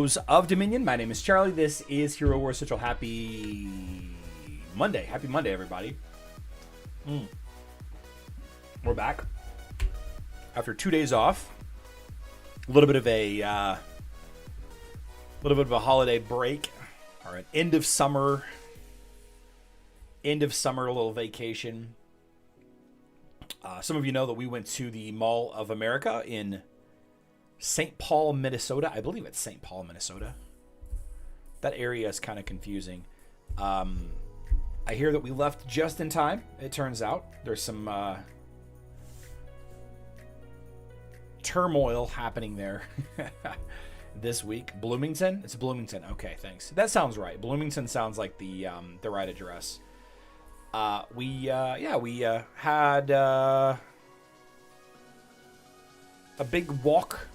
Of Dominion. My name is Charlie. This is Hero Wars Central. Happy Monday. Happy Monday, everybody. We're back after 2 days off. A little bit of a holiday break, or an end of summer little vacation. Some of you know that we went to the Mall of America in St. Paul, Minnesota. I believe it's St. Paul, Minnesota. That area is kind of confusing. I hear that we left just in time. It turns out there's some turmoil happening there this week. Bloomington? It's Bloomington. Okay, thanks. That sounds right. Bloomington sounds like the right address. We had a big walk.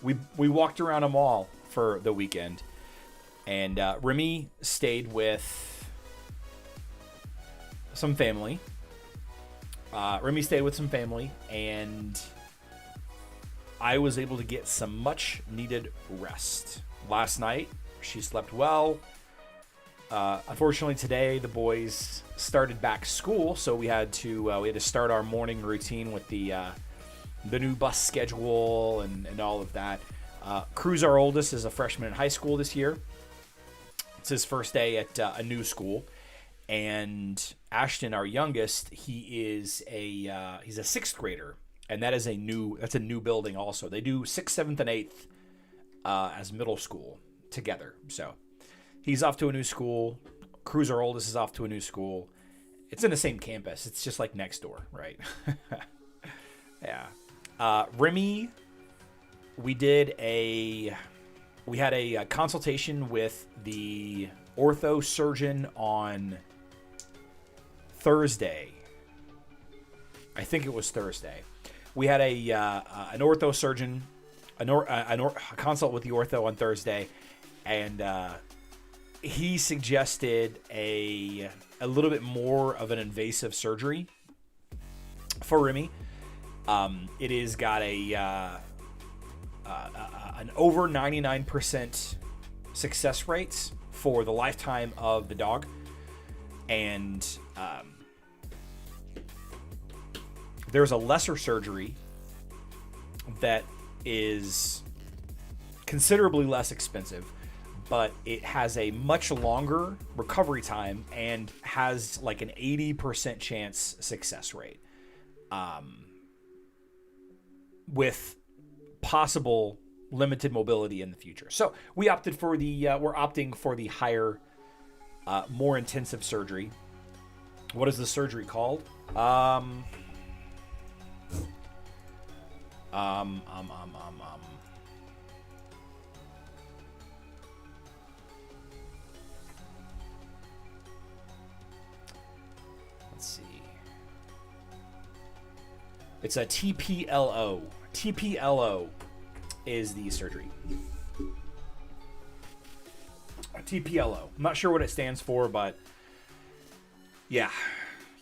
We walked around a mall for the weekend, and Remy stayed with some family. And I was able to get some much needed rest. Last night, she slept well. Unfortunately, today the boys started back school, so we had to start our morning routine with the new bus schedule and all of that. Cruz, our oldest, is a freshman in high school this year. It's his first day at a new school, and Ashton, our youngest, he's a sixth grader, and that's a new building also. They do 6th, 7th, and 8th as middle school together. So he's off to a new school. Cruz, our oldest, is off to a new school. It's in the same campus. It's just like next door, right? Yeah. Remy, we had a consultation with the ortho surgeon on Thursday. I think it was Thursday. We had an ortho surgeon, a consult with the ortho on Thursday, and he suggested a little bit more of an invasive surgery for Remy. It has got an over 99% success rate for the lifetime of the dog, and there's a lesser surgery that is considerably less expensive, but it has a much longer recovery time and has like an 80% chance success rate. With possible limited mobility in the future. So we're opting for the higher, more intensive surgery. What is the surgery called? Let's see. It's a TPLO. TPLO is the surgery. TPLO. I'm not sure what it stands for, but yeah.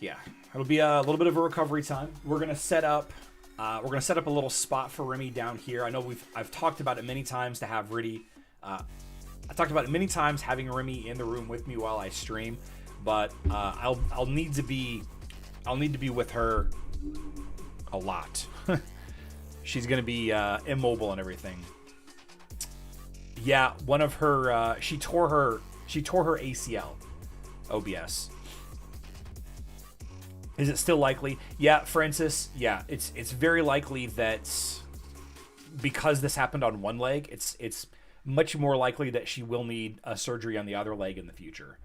It'll be a little bit of a recovery time. We're gonna set up a little spot for Remy down here. I know I've talked about it many times to have Riddy. I talked about it many times having Remy in the room with me while I stream, but I'll need to be with her a lot. She's gonna be immobile and everything. Yeah, one of her she tore her ACL. OBS. Is it still likely? Yeah, Francis. Yeah, it's very likely that because this happened on one leg, it's much more likely that she will need a surgery on the other leg in the future.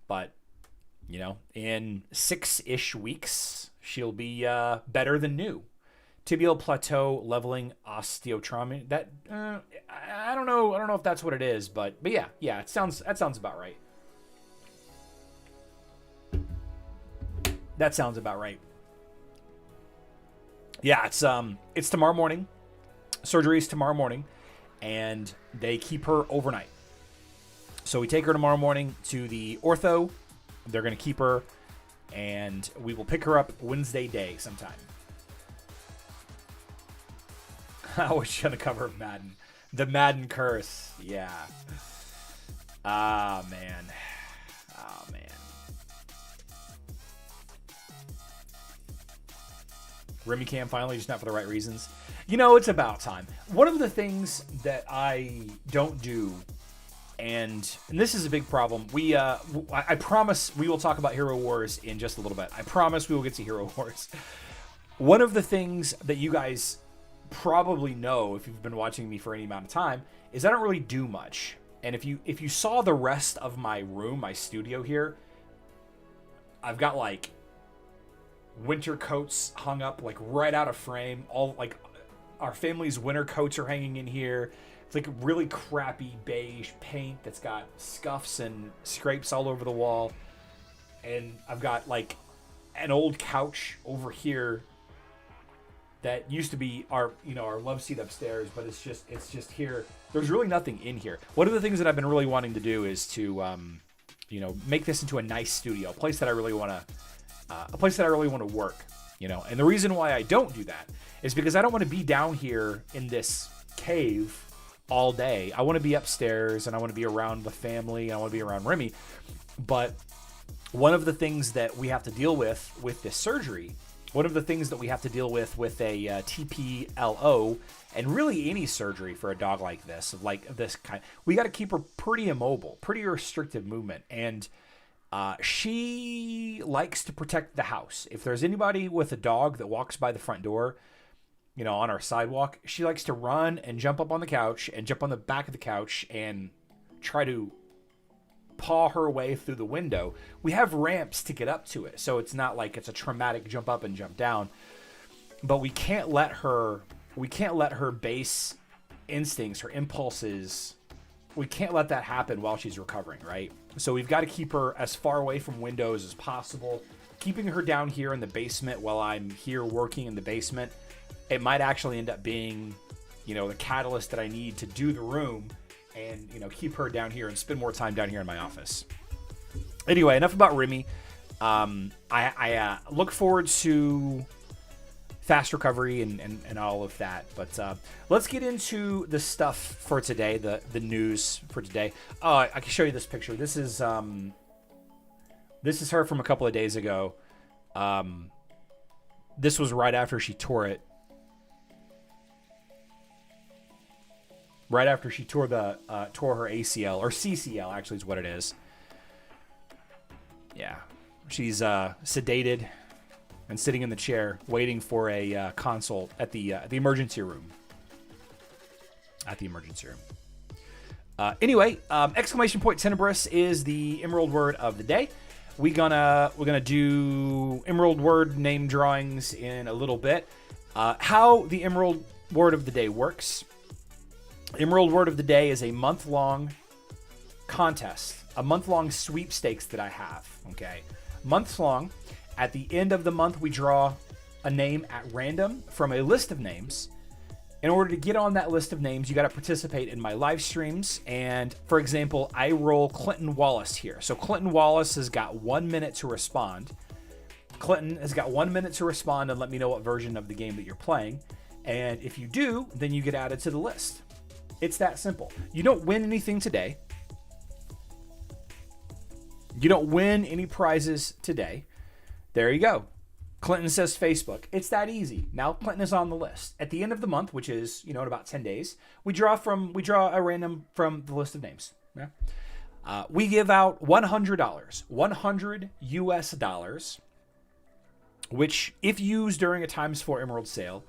But in 6-ish weeks, she'll be better than new. Tibial plateau leveling osteotrauma. That I don't know if that's what it is, but yeah, that sounds about right. That sounds about right. Yeah, it's tomorrow morning. Surgery is tomorrow morning, and they keep her overnight. So we take her tomorrow morning to the ortho. They're going to keep her, and we will pick her up Wednesday day sometime. I was trying to cover Madden. The Madden curse. Yeah. Ah, man. Oh, man. Remy Cam finally, just not for the right reasons. You know, it's about time. One of the things that I don't do, and this is a big problem. I promise we will talk about Hero Wars in just a little bit. I promise we will get to Hero Wars. One of the things that you guys probably know, if you've been watching me for any amount of time, is I don't really do much. And if you saw the rest of my room, my studio here, I've got like winter coats hung up like right out of frame. All like our family's winter coats are hanging in here. It's like really crappy beige paint that's got scuffs and scrapes all over the wall. And I've got like an old couch over here that used to be our love seat upstairs, but it's just here. There's really nothing in here. One of the things that I've been really wanting to do is to make this into a nice studio, a place that I really want to work, And the reason why I don't do that is because I don't want to be down here in this cave all day. I want to be upstairs and I want to be around the family and I want to be around Remy. But one of the things that we have to deal with this surgery, one of the things that we have to deal with a TPLO, and really any surgery for a dog like this kind, we got to keep her pretty immobile, pretty restricted movement. And she likes to protect the house. If there's anybody with a dog that walks by the front door, on our sidewalk, she likes to run and jump up on the couch and jump on the back of the couch and try to paw her way through the window. We have ramps to get up to it, so it's not like it's a traumatic jump up and jump down. But we can't let her base instincts, her impulses, we can't let that happen while she's recovering, right? So we've got to keep her as far away from windows as possible. Keeping her down here in the basement while I'm here working in the basement, it might actually end up being, the catalyst that I need to do the room and, keep her down here and spend more time down here in my office. Anyway, enough about Remy. I look forward to fast recovery and all of that. But let's get into the stuff for today, the news for today. I can show you this picture. This is her from a couple of days ago. This was right after she tore it. Right after she tore her ACL, or CCL actually is what it is. Yeah, she's sedated and sitting in the chair waiting for a consult at the emergency room. Anyway, exclamation point Tenebris is the Emerald word of the day. We're gonna do Emerald word name drawings in a little bit. How the Emerald word of the day works. Emerald word of the day is a month-long contest, a month-long sweepstakes that I have. Okay, months long. At the end of the month, we draw a name at random from a list of names. In order to get on that list of names, you got to participate in my live streams. And for example, I roll Clinton Wallace here. So Clinton Wallace has got 1 minute to respond. Clinton has got 1 minute to respond and let me know what version of the game that you're playing. And if you do, then you get added to the list. It's that simple. You don't win anything today. You don't win any prizes today. There you go. Clinton says Facebook. It's that easy. Now Clinton is on the list. At the end of the month, which is, in about 10 days, we draw a random from the list of names. Yeah. We give out $100, $100 US, which if used during a times 4 emerald sale,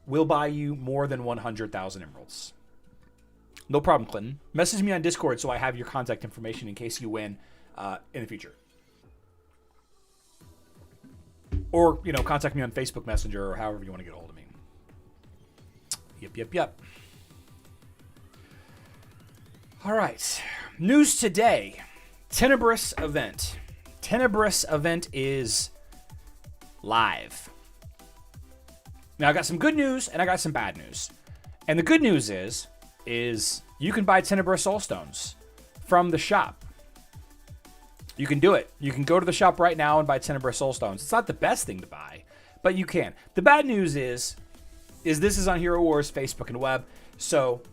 will buy you more than 100,000 emeralds. No problem, Clinton. Message me on Discord so I have your contact information in case you win in the future. Or, contact me on Facebook Messenger or however you want to get a hold of me. Yep. All right. News today. Tenebris Event. Tenebris Event is live. Now, I got some good news and I got some bad news. And the good news is you can buy Tenebris Soulstones from the shop. You can do it. You can go to the shop right now and buy Tenebris Soulstones. It's not the best thing to buy, but you can. The bad news is this is on Hero Wars Facebook and web. So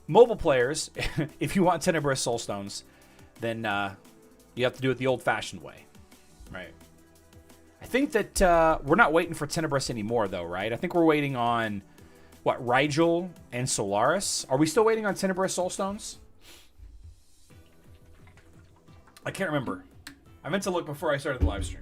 Mobile players, if you want Tenebris Soulstones, then you have to do it the old-fashioned way, right? I think that we're not waiting for Tenebris anymore, though, right? I think we're waiting on, what, Rigel and Solaris? Are we still waiting on Tenebris Soulstones? I can't remember. I meant to look before I started the live stream.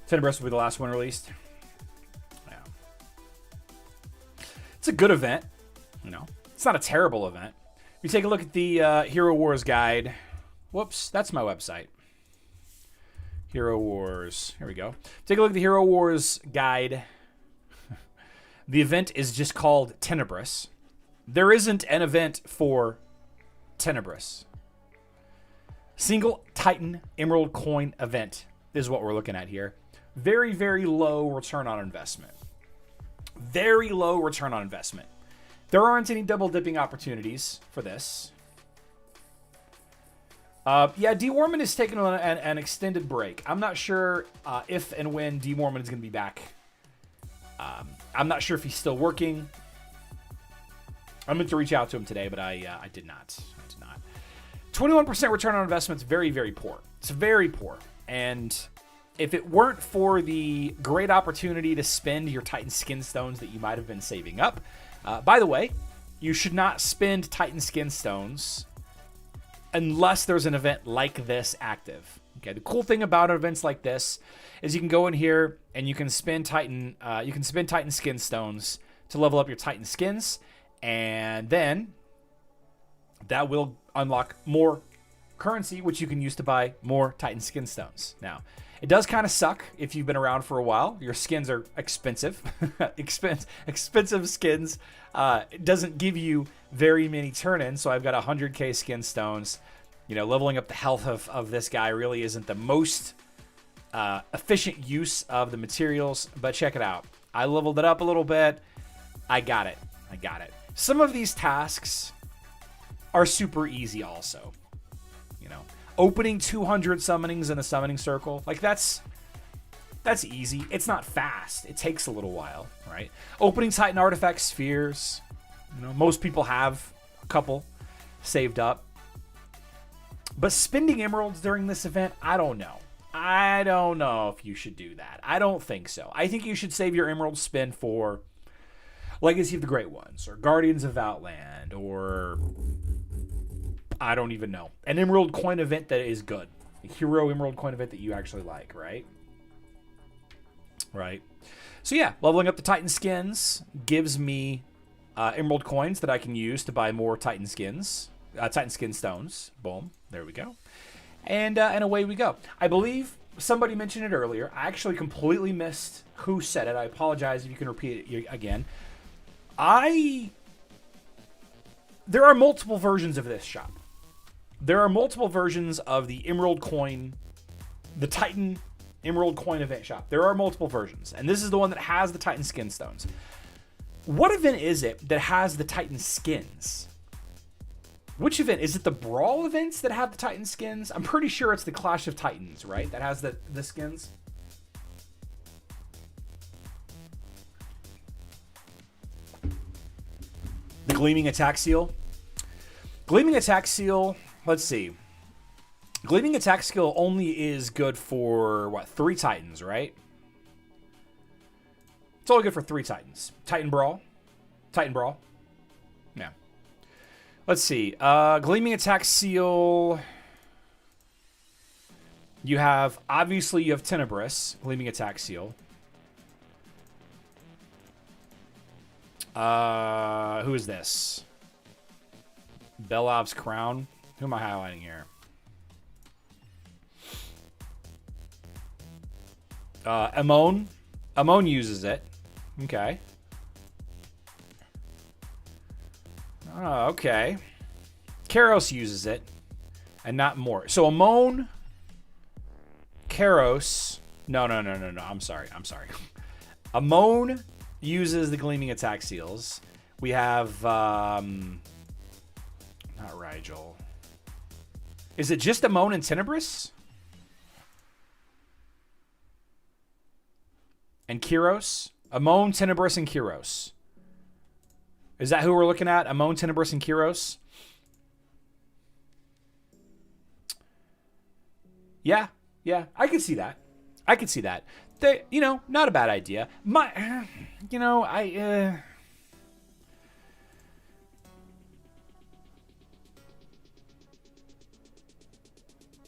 Tenebris will be the last one released. Yeah. It's a good event. You know, it's not a terrible event. If you take a look at the Hero Wars guide. Whoops, that's my website. Hero Wars. Here we go. Take a look at the Hero Wars guide. The event is just called Tenebris. There isn't an event for Tenebris. Single Titan Emerald Coin event is what we're looking at here. Very, very low return on investment. Very low return on investment. There aren't any double dipping opportunities for this. Yeah, D. Warman is taking an extended break. I'm not sure if and when D. Warman is going to be back. I'm not sure if he's still working. I meant to reach out to him today, but I did not. 21% return on investment is very, very poor. It's very poor. And if it weren't for the great opportunity to spend your Titan Skin Stones that you might have been saving up, by the way, you should not spend Titan Skin Stones unless there's an event like this active. Okay, the cool thing about events like this is you can go in here and you can spend Titan Skin Stones to level up your Titan Skins, and then that will unlock more currency, which you can use to buy more Titan Skin Stones. Now, it does kind of suck if you've been around for a while. Your skins are expensive. Expensive skins. It doesn't give you very many turn-ins, so I've got 100k skin stones. You know, leveling up the health of this guy really isn't the most efficient use of the materials, but check it out. I leveled it up a little bit. I got it. Some of these tasks are super easy also. You know, opening 200 summonings in a summoning circle, like that's easy. It's not fast. It takes a little while, right? Opening Titan artifact spheres, you know, most people have a couple saved up. But spending emeralds during this event, I don't know. I don't know if you should do that. I don't think so. I think you should save your emerald spend for Legacy of the Great Ones or Guardians of Outland or I don't even know. An emerald coin event that is good. A hero emerald coin event that you actually like, right? Right. So yeah, leveling up the Titan skins gives me emerald coins that I can use to buy more Titan skins. Titan skin stones. Boom. There we go. And away we go. I believe somebody mentioned it earlier. I actually completely missed who said it. I apologize if you can repeat it again. There are multiple versions of this shop. There are multiple versions of the Emerald Coin, the Titan Emerald Coin event shop. There are multiple versions, and this is the one that has the Titan Skin Stones. What event is it that has the Titan Skins? Which event? Is it the Brawl events that have the Titan Skins? I'm pretty sure it's the Clash of Titans, right? That has the skins. The Gleaming Attack Seal. Gleaming Attack Seal, let's see. Gleaming Attack Seal only is good for, what, 3 Titans, right? It's only good for 3 Titans. Titan Brawl. Yeah. Let's see. Gleaming Attack Seal. Obviously you have Tenebris. Gleaming Attack Seal. Who is this? Belov's Crown. Who am I highlighting here? Amon. Amon uses it. Okay. Oh, okay. Karos uses it. And not more. So Amon, Karos. No. I'm sorry. Amon, uses the Gleaming Attack Seals. We have, not Rigel. Is it just Amon and Tenebris? And Kyros? Amon, Tenebris, and Kyros. Is that who we're looking at? Amon, Tenebris, and Kyros? Yeah, I could see that. They, not a bad idea.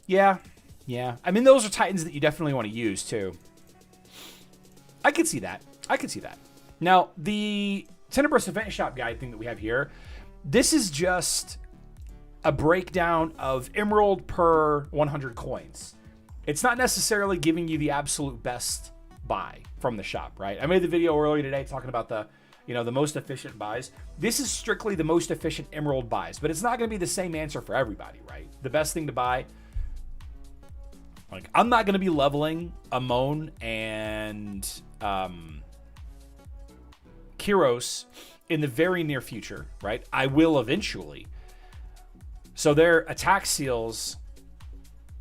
Yeah. I mean, those are Titans that you definitely want to use, too. I could see that. Now, the Tenebris Event Shop guide thing that we have here, this is just a breakdown of Emerald per 100 coins. It's not necessarily giving you the absolute best buy from the shop, right? I made the video earlier today talking about the most efficient buys. This is strictly the most efficient Emerald buys, but it's not going to be the same answer for everybody, right? The best thing to buy, like, I'm not going to be leveling Amon and Kyros in the very near future, right? I will eventually. So their attack seals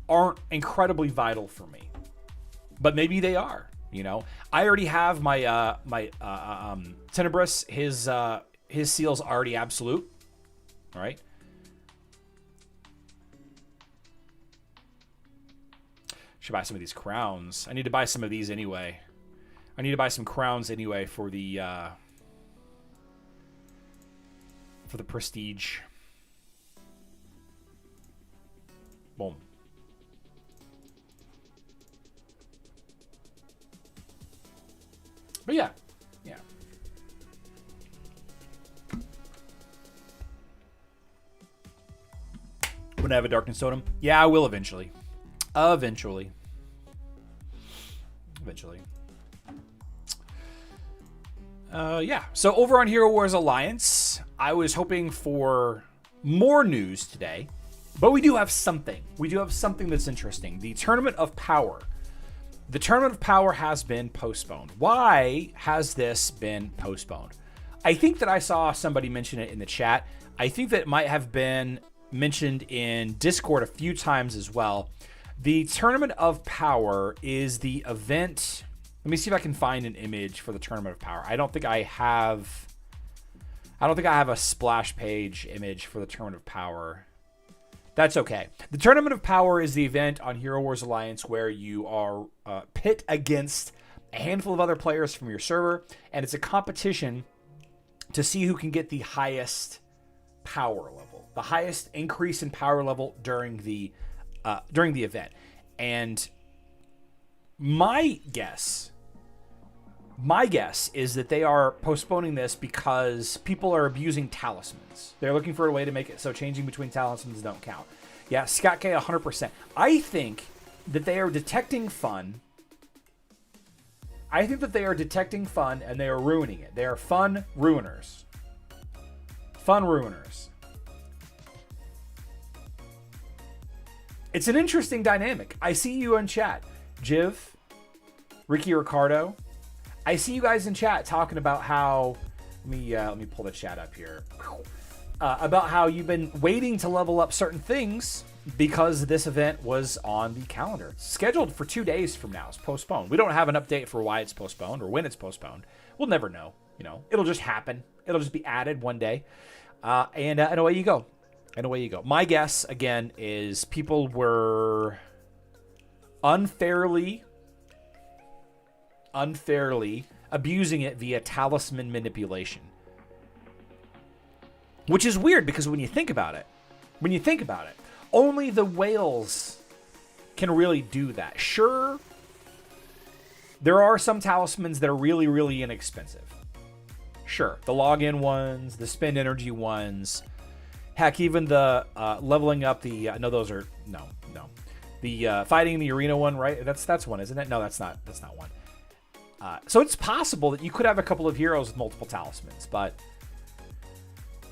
aren't incredibly vital for me, but maybe they are. I already have my Tenebris. His seals already absolute. All right. Should buy some of these crowns. I need to buy some of these anyway. I need to buy some crowns anyway for the prestige. Boom. But yeah. When I have a Darkness Totem? Yeah, I will eventually. Eventually. Yeah. So over on Hero Wars Alliance, I was hoping for more news today, but we do have something. We do have something that's interesting. The Tournament of Power. The Tournament of Power has been postponed. Why has this been postponed? I think that I saw somebody mention it in the chat. I think that it might have been mentioned in Discord a few times as well. The Tournament of Power is the event. Let me see if I can find an image for the Tournament of Power. I don't think I have a splash page image for the Tournament of Power. That's okay. The Tournament of Power is the event on Hero Wars Alliance where you are pit against a handful of other players from your server, and it's a competition to see who can get the highest power level, the highest increase in power level during the event. And my guess is that they are postponing this because people are abusing talismans. They're looking for a way to make it so changing between talismans don't count. Yeah, Scott K, 100%. I think that they are detecting fun. And they are ruining it. They are fun ruiners. It's an interesting dynamic. I see you in chat. Jiv, Ricky Ricardo. I see you guys in chat talking about how, let me pull the chat up here, about how you've been waiting to level up certain things because this event was on the calendar. It's scheduled for 2 days from now. It's postponed. We don't have an update for why it's postponed or when it's postponed. We'll never know. It'll just happen. It'll just be added one day, and away you go. My guess again is people were unfairly abusing it via talisman manipulation. Which is weird because when you think about it, only the whales can really do that. Sure, there are some talismans that are really, really inexpensive. Sure, the login ones, the spend energy ones, heck, even the leveling up the the fighting in the arena one, right? That's one, isn't it? No, that's not one. So it's possible that you could have a couple of heroes with multiple talismans, but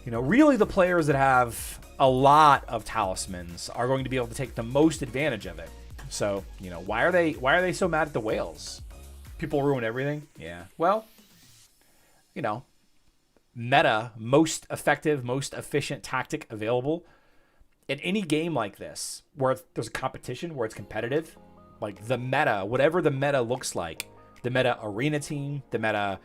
really the players that have a lot of talismans are going to be able to take the most advantage of it. So, why are they so mad at the whales? People ruin everything? Yeah. Well, meta, most effective, most efficient tactic available in any game like this, where there's a competition, where it's competitive. Like the meta, whatever the meta looks like, the meta arena team, the meta,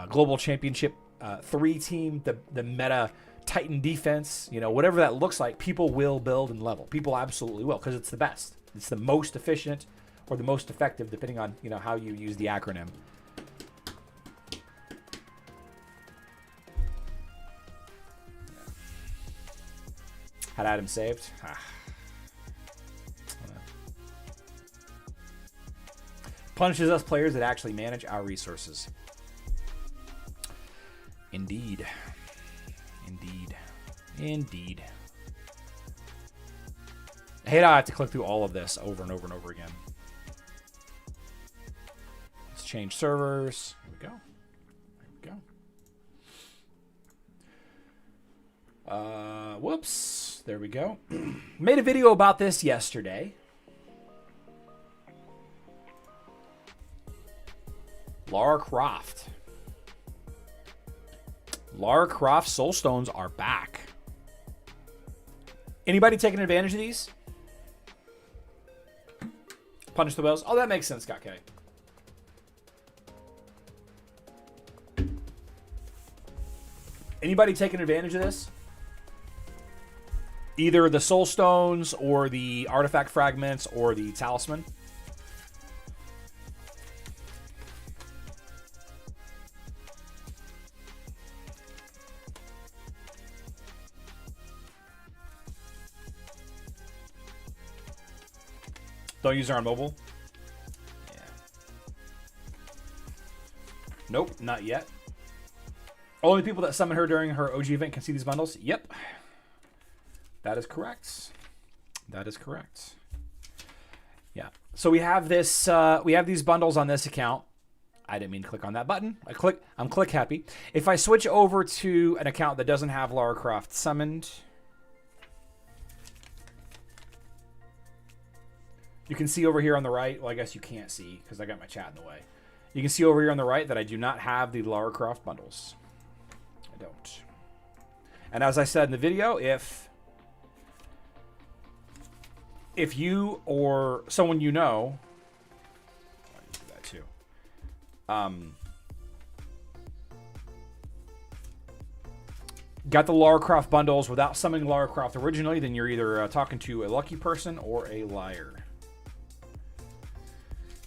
global championship 3 team, the meta Titan defense, whatever that looks like, people will build and level. People absolutely will, because it's the best. It's the most efficient or the most effective, depending on how you use the acronym. Had Adam saved? Punishes us players that actually manage our resources. Indeed. I hate how I have to click through all of this over and over and over again. Let's change servers. Here we go. Whoops. There we go. Made a video about this yesterday. Lara Croft. Lara Croft Soulstones are back. Anybody taking advantage of these? Punish the whales. Oh, that makes sense, Scott K. Anybody taking advantage of this? Either the Soulstones or the artifact fragments or the talisman? Don't use her on mobile? Yeah. Nope, not yet. Only people that summon her during her OG event can see these bundles? Yep. That is correct. That is correct. Yeah. So we have this. We have these bundles on this account. I didn't mean to click on that button. I'm click happy. If I switch over to an account that doesn't have Lara Croft summoned, you can see over here on the right. Well, I guess you can't see because I got my chat in the way. You can see over here on the right that I do not have the Lara Croft bundles. I don't. And as I said in the video, if you or someone you know, I do that too. Got the Lara Croft bundles without summoning Lara Croft originally, then you're either talking to a lucky person or a liar.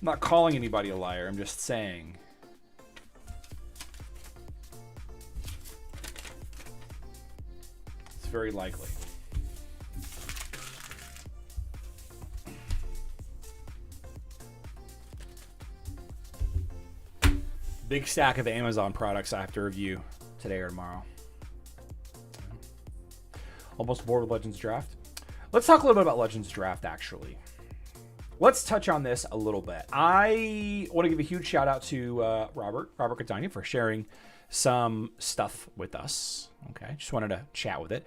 I'm not calling anybody a liar. I'm just saying. It's very likely. Big stack of Amazon products I have to review today or tomorrow. Almost bored with Legends Draft. Let's talk a little bit about Legends Draft, actually. Let's touch on this a little bit. I want to give a huge shout out to Robert Catania for sharing some stuff with us. Okay, just wanted to chat with it.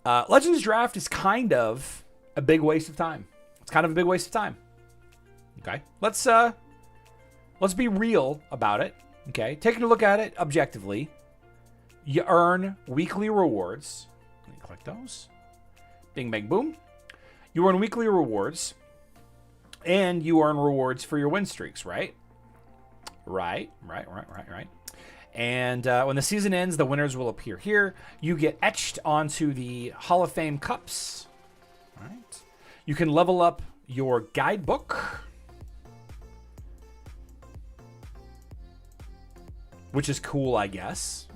Legends Draft is kind of a big waste of time. It's kind of a big waste of time. Okay, let's be real about it. Okay, taking a look at it objectively, you earn weekly rewards. Let me click those. Bing, bang, boom. You earn weekly rewards. And you earn rewards for your win streaks, right? Right. And when the season ends, the winners will appear here. You get etched onto the Hall of Fame cups. Right. You can level up your guidebook, which is cool, I guess.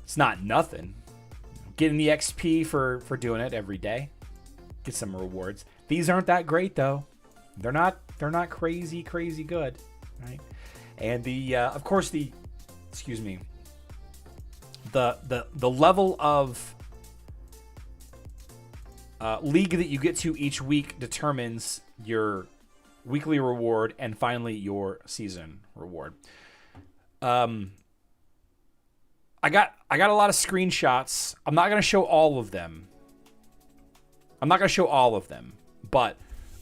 It's not nothing. Getting the XP for doing it every day. Get some rewards. These aren't that great though. They're not crazy good, right? And of course the level of league that you get to each week determines your weekly reward and finally your season reward. I got a lot of screenshots. I'm not going to show all of them. But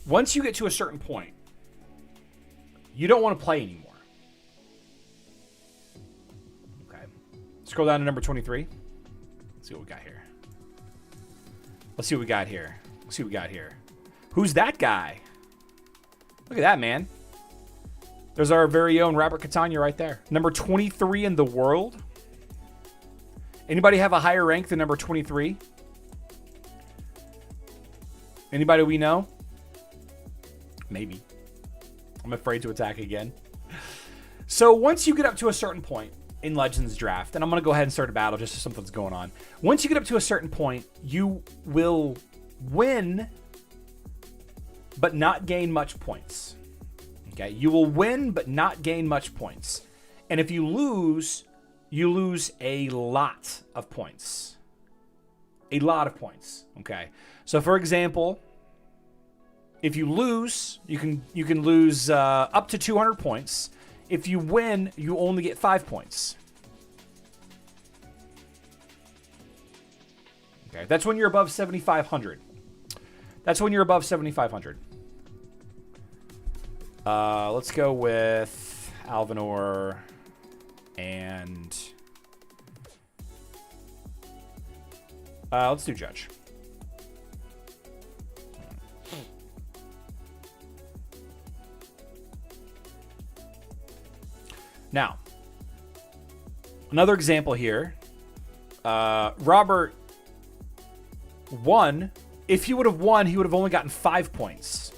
once you get to a certain point, you don't want to play anymore. Scroll down to number 23. Let's see what we got here. Let's see what we got here. Let's see what we got here. Who's that guy? Look at that, man. There's our very own Robert Catania right there. Number 23 in the world. Anybody have a higher rank than number 23? Anybody we know? Maybe. I'm afraid to attack again. So once you get up to a certain point in Legends Draft, and I'm going to go ahead and start a battle just so something's going on. Once you get up to a certain point, you will win, but not gain much points. Okay, you will win, but not gain much points. And if you lose a lot of points. A lot of points. Okay. So for example, if you lose, you can lose up to 200 points. If you win, you only get 5 points. Okay, that's when you're above 7,500. That's when you're above 7,500. Let's go with Alvinor and let's do Judge. Now, another example here. Robert won. If he would have won, he would have only gotten 5 points.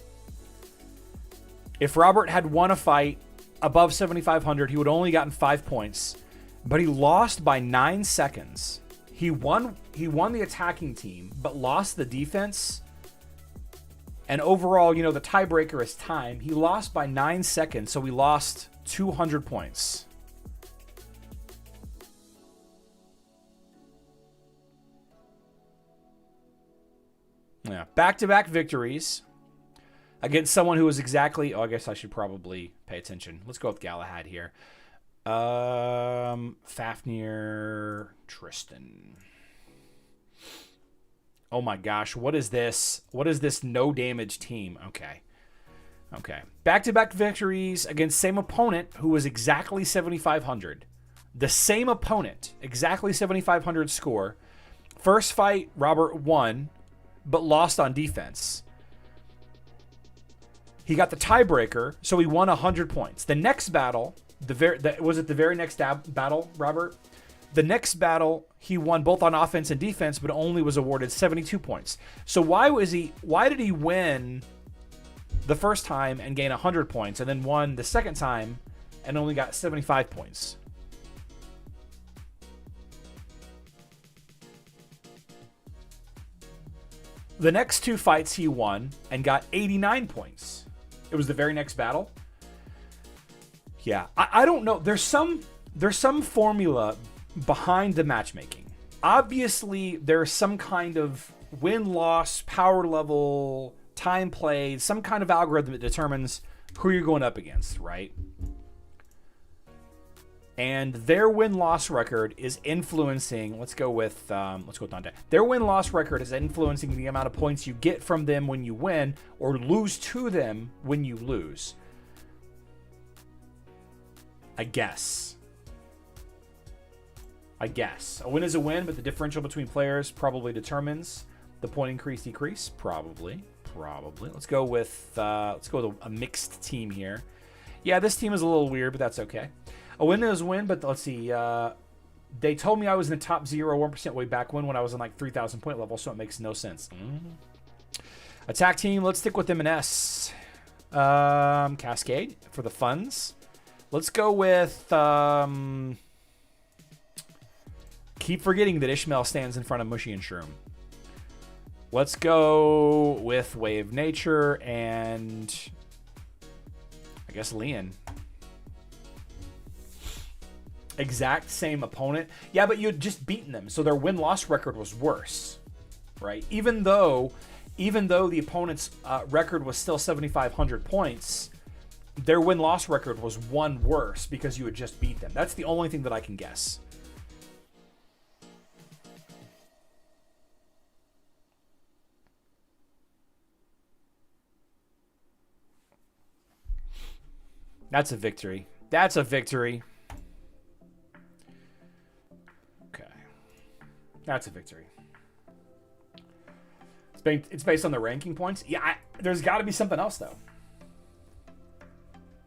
If Robert had won a fight above 7,500, he would have only gotten 5 points. But he lost by 9 seconds. He won the attacking team, but lost the defense. And overall, you know, the tiebreaker is time. He lost by 9 seconds, so we lost 200 points. Yeah, back-to-back victories against someone who was exactly... Oh, I guess I should probably pay attention. Let's go with Galahad here. Fafnir, Tristan. Oh my gosh, what is this? What is this no damage team? Okay. Okay. Back-to-back victories against same opponent who was exactly 7,500. The same opponent, exactly 7,500 score. First fight, Robert won, but lost on defense. He got the tiebreaker, so he won 100 points. The next battle, was it the very next battle, Robert? The next battle, he won both on offense and defense, but only was awarded 72 points. So why did he win the first time and gain 100 points, and then won the second time and only got 75 points? The next 2 fights he won and got 89 points. It was the very next battle. Yeah, I don't know. There's some formula behind the matchmaking. Obviously, there's some kind of win-loss, power level, time played, some kind of algorithm that determines who you're going up against, right? And their win-loss record is influencing. Let's go with Dante. Their win-loss record is influencing the amount of points you get from them when you win, or lose to them when you lose. I guess. A win is a win, but the differential between players probably determines the point increase decrease. Probably. Let's go with a mixed team here. Yeah, this team is a little weird, but that's okay. A win is a win, but let's see. They told me I was in the top 0.1% way back when I was on like 3,000 point level, so it makes no sense. Attack team, let's stick with M&S. Cascade for the funds. Let's go with... keep forgetting that Ishmael stands in front of Mushy and Shroom. Let's go with Wave Nature and... I guess Leon. Exact same opponent. Yeah, but you had just beaten them, so their win-loss record was worse, right? Even though the opponent's record was still 7,500 points, their win-loss record was 1 worse because you had just beat them. That's the only thing that I can guess. That's a victory. That's a victory. That's a victory. It's based on the ranking points. Yeah, there's got to be something else, though.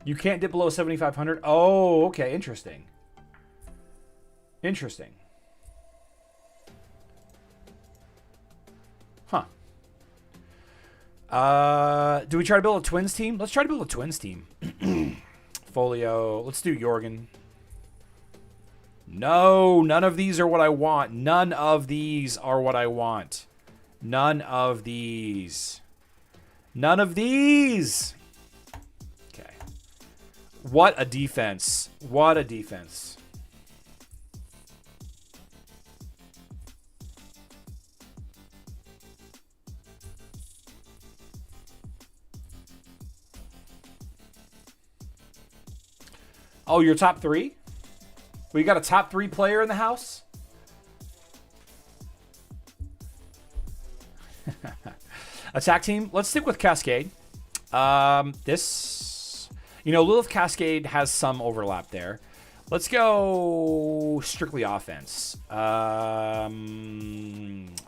You can't dip below 7,500. Oh, okay. Interesting. Interesting. Huh. Do we try to build a twins team? Let's try to build a twins team. Folio. Let's do Jorgen. No, none of these are what I want. None of these are what I want. None of these. None of these. Okay. What a defense. What a defense. Oh, you're top 3? We got a top 3 player in the house? Attack team. Let's stick with Cascade. This, Lilith Cascade has some overlap there. Let's go strictly offense.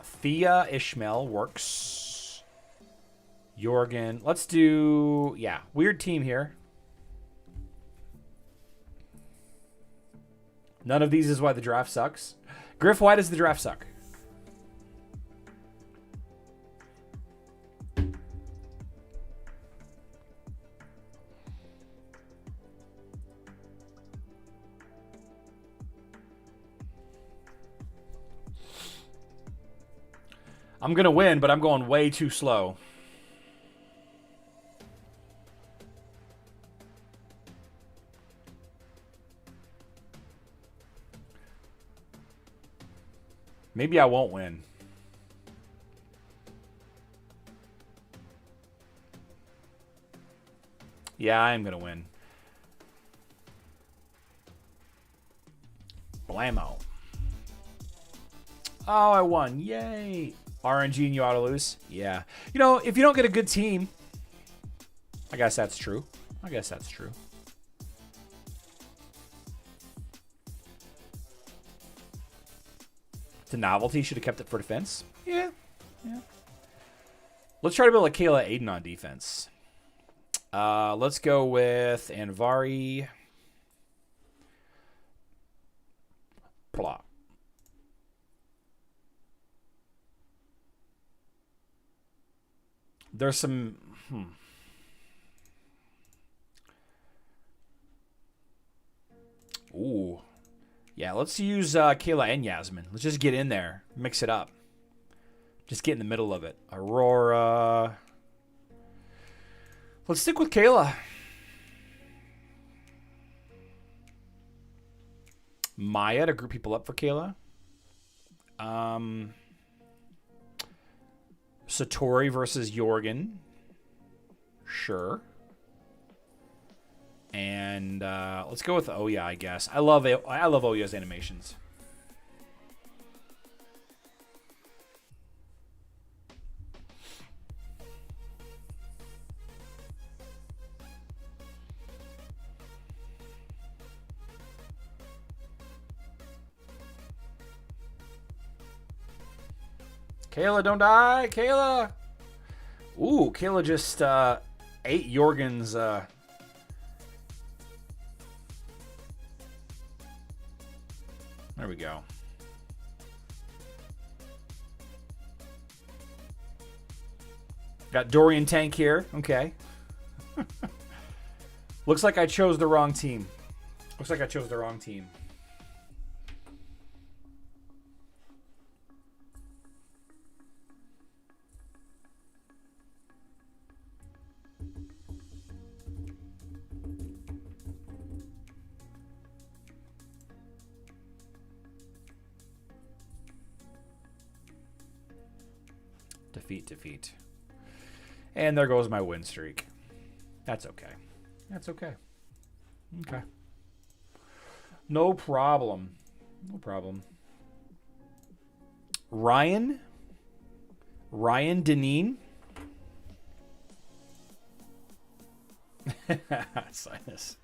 Thea Ishmael works. Jorgen. Let's do, weird team here. None of these is why the draft sucks. Griff, why does the draft suck? I'm going to win, but I'm going way too slow. Maybe I won't win. Yeah, I am going to win. Blammo. Oh, I won. Yay. RNG and you ought to lose. Yeah. If you don't get a good team, I guess that's true. It's a novelty. Should have kept it for defense. Yeah. Let's try to build a Kayla Aiden on defense. Let's go with Anvari. Plot. There's some... Ooh. Yeah, let's use Kayla and Yasmin. Let's just get in there. Mix it up. Just get in the middle of it. Aurora. Let's stick with Kayla. Maya to group people up for Kayla. Satori versus Jorgen. Sure. And let's go with Oya, I guess. I love Oya's animations. Kayla, don't die. Kayla. Ooh, Kayla just ate Jorgen's... There we go. Got Dorian Tank here. Okay. Looks like I chose the wrong team. Defeat. And there goes my win streak. That's okay. Okay. No problem. Ryan Deneen. Sinus.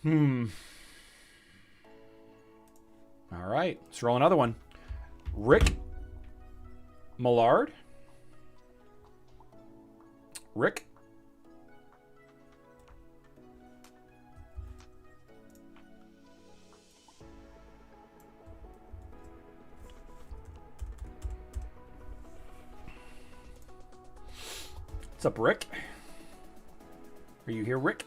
All right. Let's roll another one. Rick Millard. Rick. What's up, Rick? Are you here, Rick?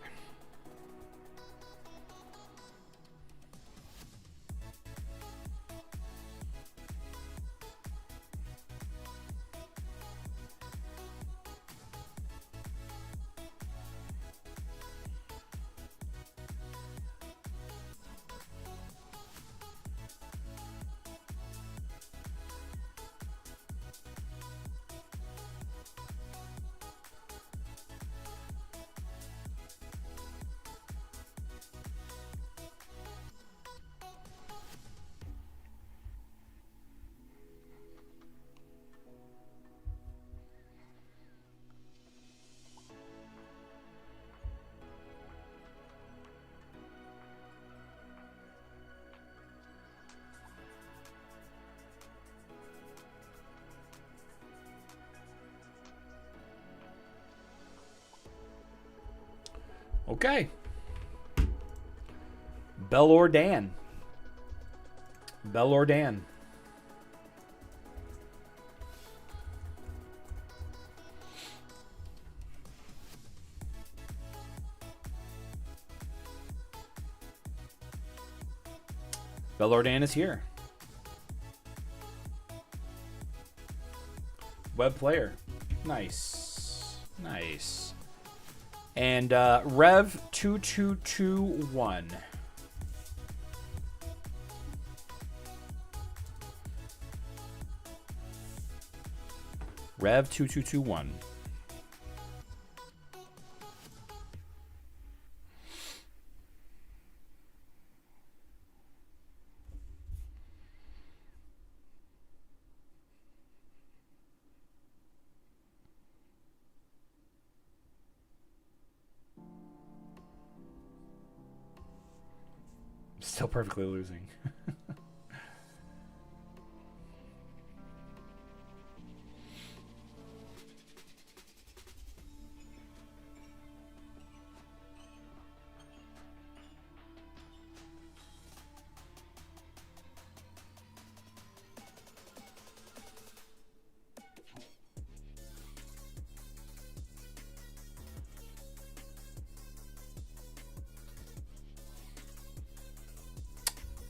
Okay. Bellor Dan. Bellor Dan. Bellor Dan is here. Web player. Nice. Nice. And Rev 2221. Rev 2221. Still perfectly losing.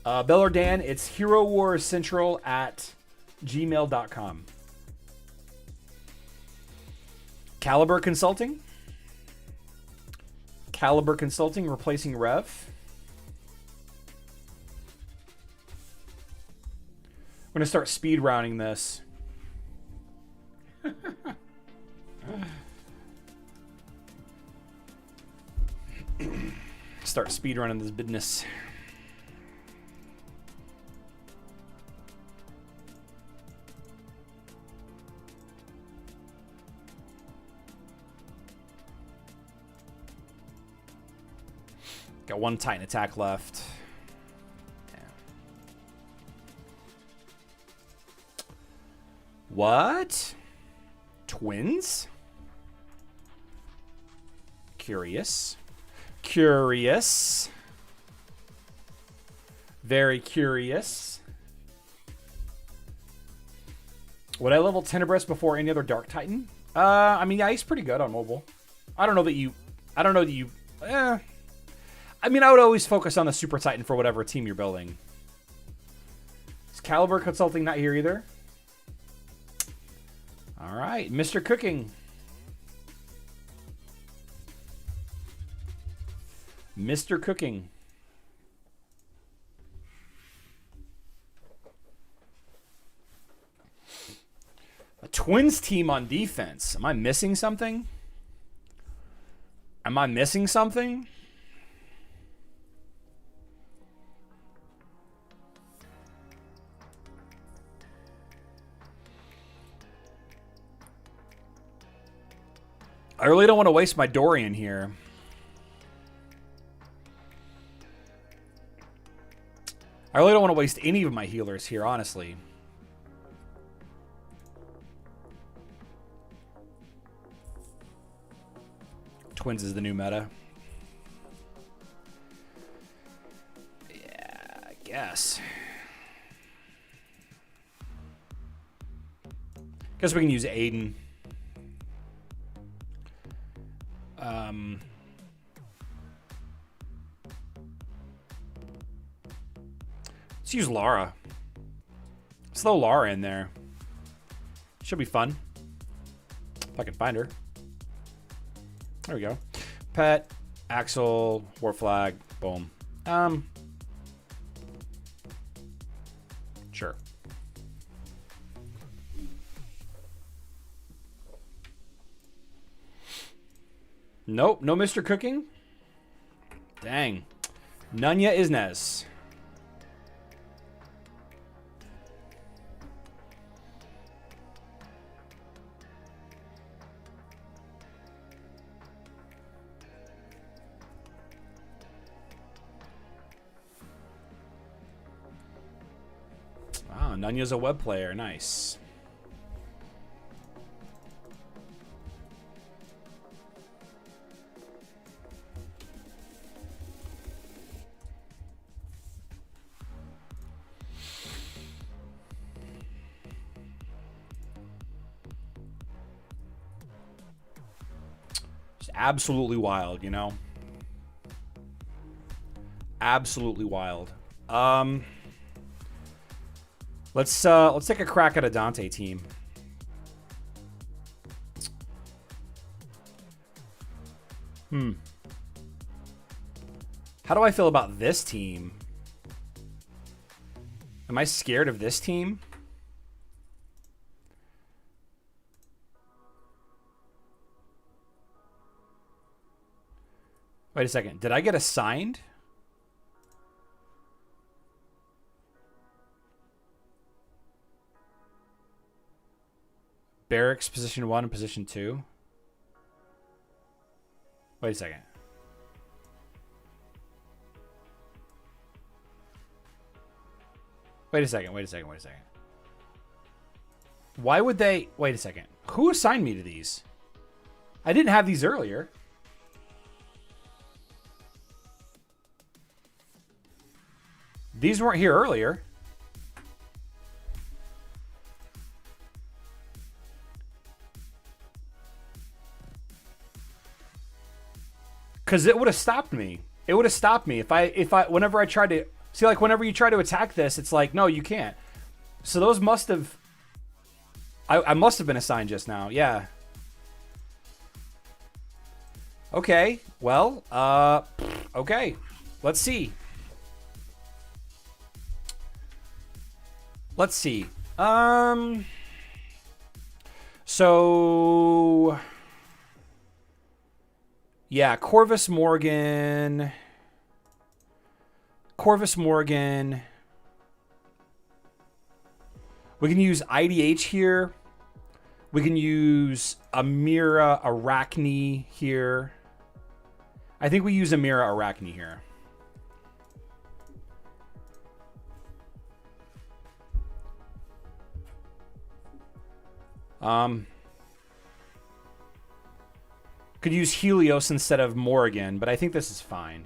Bellor Dan, it's Hero Wars Central at gmail.com. Caliber Consulting. Caliber Consulting replacing Rev. I'm going to start speed rounding this. Start speed running this business. Got one Titan attack left. Yeah. What? Twins? Curious. Curious. Very curious. Would I level Tenebris before any other Dark Titan? I mean, yeah, he's pretty good on mobile. I don't know that you... I mean, I would always focus on the Super Titan for whatever team you're building. Is Caliber Consulting not here either? All right, Mr. Cooking. Mr. Cooking. A Twins team on defense. Am I missing something? Am I missing something? I really don't want to waste my Dorian here. I really don't want to waste any of my healers here, honestly. Twins is the new meta. Yeah, I guess. Guess we can use Aiden. Let's use Lara. Let's throw Lara in there. Should be fun. If I can find her. There we go. Pet, Axel, War Flag, boom. Sure. Nope, no Mr. Cooking. Dang. Nunya Isnes. Wow, Nunya's a web player. Nice. Absolutely wild, you know? Absolutely wild. Let's take a crack at a Dante team. How do I feel about this team? Am I scared of this team? Wait a second. Did I get assigned? Barracks, position 1 and position 2. Wait a second. Wait a second. Why would they... Wait a second. Who assigned me to these? I didn't have these earlier. These weren't here earlier. Because it would have stopped me. It would have stopped me if I whenever I tried to see, like, whenever you try to attack this, it's like, no, you can't. So those must have... I must have been assigned just now. Yeah. Okay. Well, okay. Let's see. So yeah, Corvus Morgan. We can use IDH here. We can use Amira Arachne here. I think we use Amira Arachne here. Could use Helios instead of Morgan, but I think this is fine.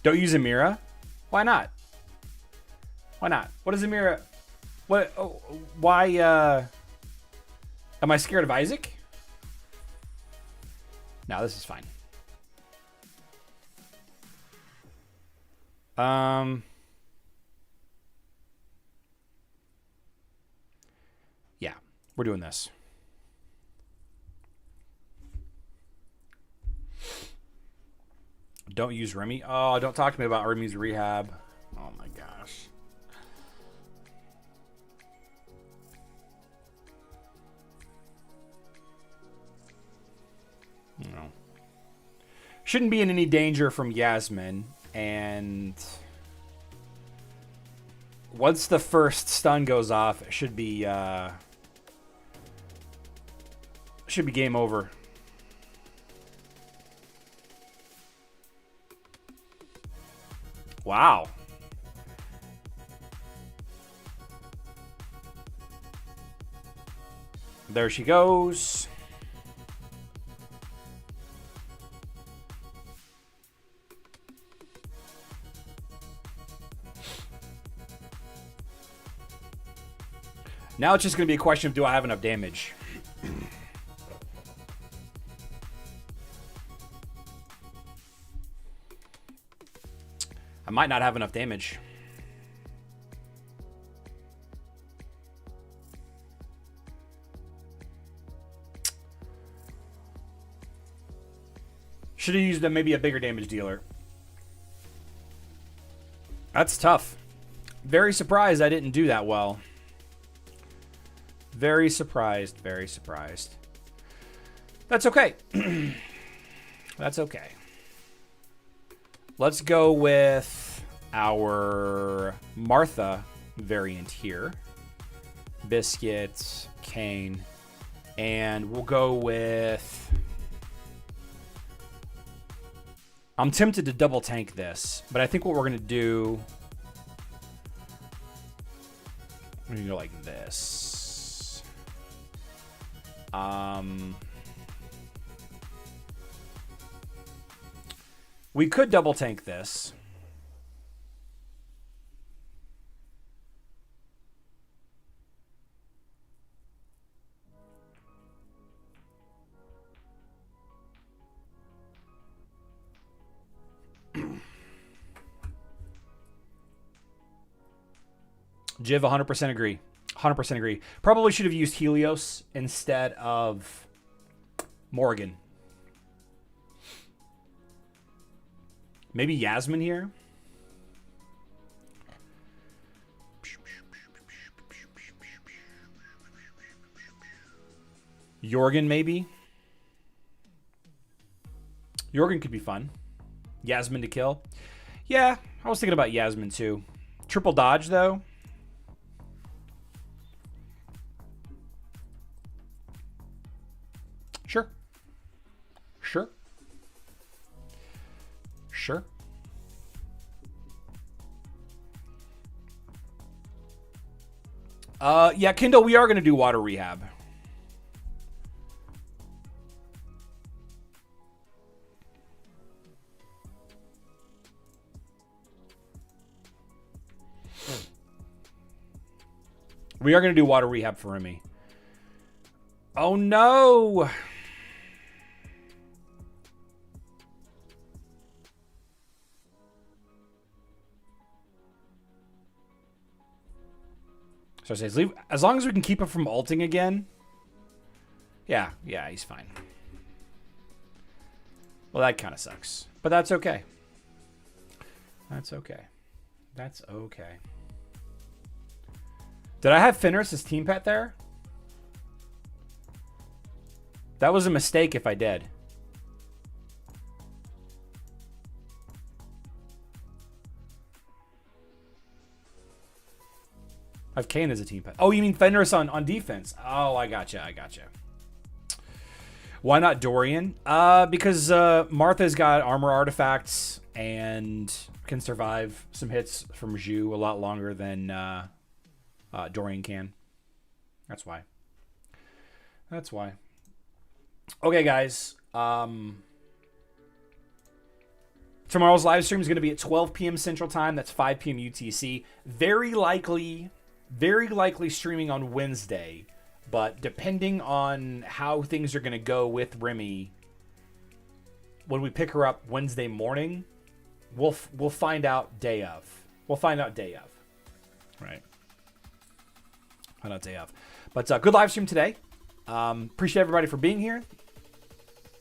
Don't use Amira? Why not? Why not? What is Amira? What? Oh, why? Am I scared of Isaac? No, this is fine. Yeah, we're doing this. Don't use Remy. Oh, don't talk to me about Remy's rehab. Oh my gosh. No. Shouldn't be in any danger from Yasmin. And once the first stun goes off, it should be game over. Wow. There she goes. Now it's just going to be a question of, do I have enough damage? I might not have enough damage. Should have used maybe a bigger damage dealer. That's tough. Very surprised I didn't do that well. Very surprised, very surprised. That's okay. That's okay. Let's go with our Martha variant here. Biscuit, Kane, and we'll go with... I'm tempted to double tank this, but I think what we're going to do... We're going to go like this. We could double tank this. Jiv, 100% agree. 100% agree. Probably should have used Helios instead of Morgan. Maybe Yasmin here. Jorgen, maybe. Jorgen could be fun. Yasmin to kill. Yeah, I was thinking about Yasmin too. Triple dodge, though. Sure. Sure. Sure. Yeah, Kindle, we are going to do water rehab. We are going to do water rehab for Remy. Oh, no. So it says, leave as long as we can keep him from ulting again. Yeah, he's fine. Well, that kind of sucks. But that's okay. That's okay. That's okay. Did I have Fenris as team pet there? That was a mistake if I did. I have Kane as a team pet. Oh, you mean Fenris on defense? Oh, I gotcha. Why not Dorian? Because Martha's got armor artifacts and can survive some hits from Zhu a lot longer than Dorian can. That's why. That's why. Okay, guys. Tomorrow's live stream is going to be at 12 p.m. Central Time. That's 5 p.m. UTC. Very likely streaming on Wednesday. But depending on how things are going to go with Remy, when we pick her up Wednesday morning, we'll find out day of. We'll find out day of. Right. Find out day of. But good live stream today. Appreciate everybody for being here.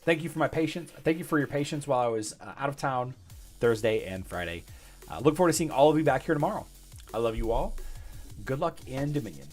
Thank you for my patience. Thank you for your patience while I was out of town. Thursday and Friday. Look forward to seeing all of you back here tomorrow. I love you all. Good luck in Dominion.